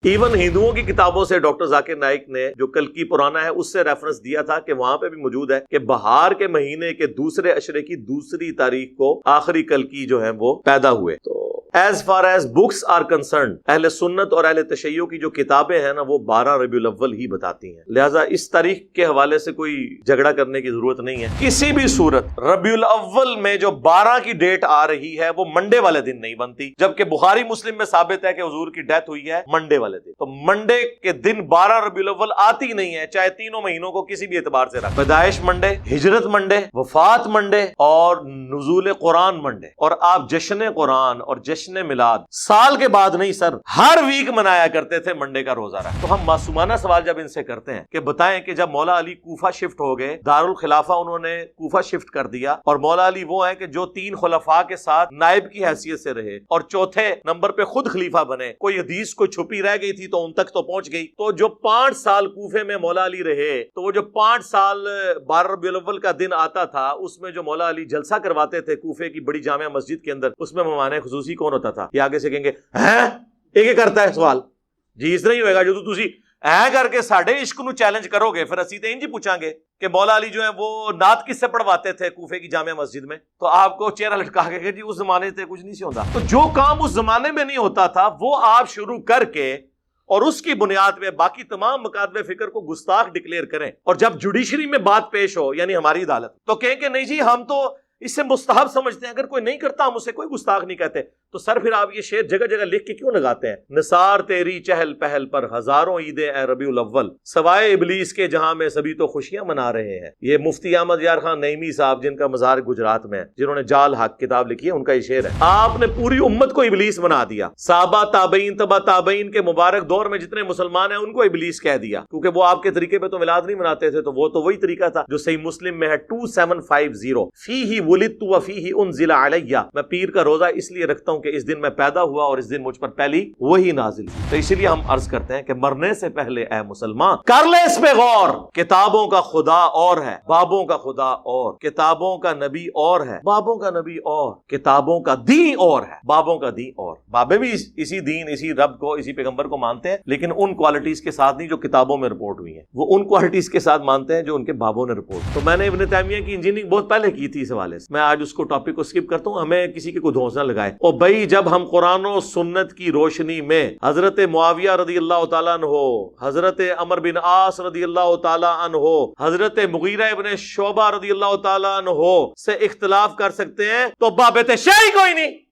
Even ہندوؤں کی کتابوں سے ڈاکٹر ذاکر نائک نے جو کلکی پرانا ہے اس سے ریفرنس دیا تھا کہ وہاں پہ بھی موجود ہے کہ بہار کے مہینے کے دوسرے عشرے کی دوسری تاریخ کو آخری کلکی جو ہے وہ پیدا ہوئے. تو as far as books are concerned اہل سنت اور اہل تشیع کی جو کتابیں ہیں نا وہ 12 ربیع الاول ہی بتاتی ہیں. لہٰذا اس تاریخ کے حوالے سے کوئی جھگڑا کرنے کی ضرورت نہیں ہے. کسی بھی صورت ربیع الاول میں جو 12 کی ڈیٹ آ رہی ہے وہ منڈے والے دن نہیں بنتی، جبکہ بخاری مسلم میں ثابت ہے کہ حضور کی ڈیتھ ہوئی ہے منڈے والے دن. تو منڈے کے دن 12 ربیع الاول آتی نہیں ہے، چاہے تینوں مہینوں کو کسی بھی اعتبار سے رکھ، پیدائش منڈے، ہجرت منڈے، وفات منڈے اور نزول قرآن منڈے. اور آپ جشن قرآن اور جشن میلاد سال کے بعد نہیں سر، ہر ویک منایا کرتے تھے منڈے کا روزہ رکھ. تو ہم معصومانہ سوال جب ان سے کرتے ہیں کہ بتائیں کہ جب مولا علی کوفہ شفٹ ہو گئے، دارالخلافہ انہوں نے کوفہ شفٹ کر دیا، اور مولا علی وہ ہیں کہ جو 3 خلفاء کے ساتھ نائب کی حیثیت سے رہے اور چوتھے نمبر پہ خود خلیفہ بنے. کوئی حدیث کوئی چھپی رہ گئی تھی تو ان تک تو پہنچ گئی. تو جو 5 سال کوفے میں مولا علی رہے، تو وہ جو 5 سال 12 ربیع الاول کا دن آتا تھا اس میں جو مولا علی جلسہ کرواتے تھے کوفے کی بڑی جامع مسجد کے اندر، اس میں مہمان خصوصی کون ہوتا تھا؟ یہ آگے سے کہیں گے ہیں ایک کرتا ہے سوال جی اس طرح ہی ہوئے گا جو تسی اے کر کے ساڈے عشق نو چیلنج کرو گے، پھر اسی تے انج پوچھاں گے کہ مولا علی جو ہے وہ نعت کس سے پڑھواتے تھے کوفے کی جامع مسجد میں. تو آپ کو چہرہ لٹکا کے کہ جی اس زمانے سے کچھ نہیں سی ہوتا. تو جو کام اس زمانے میں نہیں ہوتا تھا وہ آپ شروع کر کے اور اس کی بنیاد پہ باقی تمام مکاتب فکر کو گستاخ ڈکلیئر کریں، اور جب جوڈیشری میں بات پیش ہو یعنی ہماری عدالت تو کہیں کہ نہیں جی ہم تو اس سے مستحب سمجھتے ہیں، اگر کوئی نہیں کرتا ہم اسے کوئی گستاخ نہیں کہتے. تو سر پھر آپ یہ شعر جگہ جگہ لکھ کے کیوں لگاتے ہیں؟ نثار تیری چہل پہل پر ہزاروں عیدیں اے ربیع الاول، سوائے ابلیس کے جہاں میں سبھی تو خوشیاں منا رہے ہیں. یہ مفتی احمد یار خان نعیمی صاحب جن کا مزار گجرات میں ہے، جنہوں نے جال حق کتاب لکھی ہے، ان کا یہ شعر ہے. آپ نے پوری امت کو ابلیس بنا دیا. صحابہ تابعین تبع تابعین کے مبارک دور میں جتنے مسلمان ہیں ان کو ابلیس کہہ دیا، کیونکہ وہ آپ کے طریقے پہ تو میلاد نہیں مناتے تھے. تو وہ تو وہی طریقہ تھا جو صحیح مسلم میں ہے 2750 فیہ ولدت وفیہ انزل علیہ، میں پیر کا روزہ اس لیے رکھتا ہوں کہ اس دن میں پیدا ہوا اور اس دن مجھ پر پہلی وہی نازل ہوئی. تو اسی لیے ہم عرض کرتے ہیں کہ مرنے سے پہلے اے مسلمان کر لے اس پہ غور. کتابوں کا خدا اور ہے، بابوں کا خدا اور، کتابوں کا نبی اور ہے، بابوں کا نبی اور، کتابوں کا دین اور ہے، بابوں کا دین اور. بابے بھی اسی دین، اسی رب کو، اسی پیغمبر کو مانتے ہیں، لیکن ان کوالٹیز کے ساتھ نہیں جو کتابوں میں رپورٹ ہوئی ہیں، وہ ان کوالٹیز کے ساتھ مانتے ہیں جو ان کے بابوں نے رپورٹ. تو میں نے ابن تیمیہ کی انجینئرنگ بہت پہلے کی تھی اس حوالے سے، میں آج اس کو ٹاپک کو اسکپ کرتا ہوں. ہمیں کسی کے کوئی دھوس نہ لگائے. اور بھائی جب ہم قرآن و سنت کی روشنی میں حضرت معاویہ رضی اللہ تعالیٰ عنہ، حضرت عمر بن عاص رضی اللہ تعالیٰ عنہ، حضرت مغیرہ ابن شعبہ رضی اللہ تعالیٰ عنہ سے اختلاف کر سکتے ہیں تو باب تشیع کوئی نہیں.